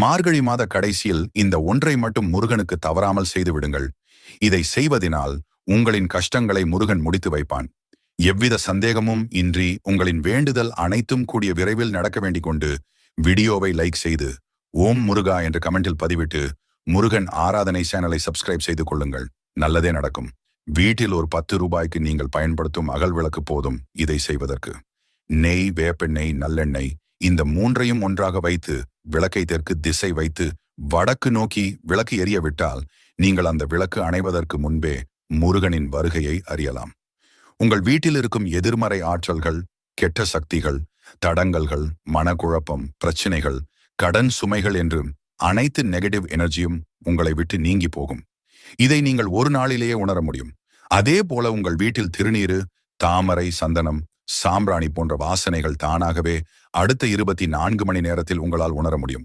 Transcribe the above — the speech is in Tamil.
மார்கழி மாத கடைசியில் இந்த ஒன்றை மட்டும் முருகனுக்கு தவறாமல் செய்து விடுங்கள். இதை செய்வதினால் உங்களின் கஷ்டங்களை முருகன் முடித்து வைப்பான். எவ்வித சந்தேகமும் இன்றி உங்களின் வேண்டுதல் அனைத்தும் கூடிய விரைவில் நடக்க வேண்டிக் கொண்டு வீடியோவை லைக் செய்து ஓம் முருகா என்று கமெண்டில் பதிவிட்டு முருகன் ஆராதனை சேனலை சப்ஸ்கிரைப் செய்து கொள்ளுங்கள். நல்லதே நடக்கும். வீட்டில் ஒரு 10 ரூபாய்க்கு நீங்கள் பயன்படுத்தும் அகல் விளக்கு போதும் இதை செய்வதற்கு. நெய், வேப்பெண்ணெய், நல்லெண்ணெய் இந்த மூன்றையும் ஒன்றாக வைத்து விளக்கை தெற்கு திசை வைத்து வடக்கு நோக்கி விளக்கு எரிய விட்டால் நீங்கள் அந்த விளக்கு அணைவதற்கு முன்பே முருகனின் வருகையை அறியலாம். உங்கள் வீட்டில் இருக்கும் எதிர்மறை ஆற்றல்கள், கெட்ட சக்திகள், தடங்கல்கள், மனக்குழப்பம், பிரச்சனைகள், கடன் சுமைகள் என்று அனைத்து நெகட்டிவ் எனர்ஜியும் உங்களை விட்டு நீங்கி போகும். இதை நீங்கள் ஒரு நாளிலேயே உணர முடியும். அதே போல உங்கள் வீட்டில் திருநீரு, தாமரை, சந்தனம், சாம்பிராணி போன்ற வாசனைகள் தானாகவே அடுத்த 24 மணி நேரத்தில் உங்களால் உணர முடியும்.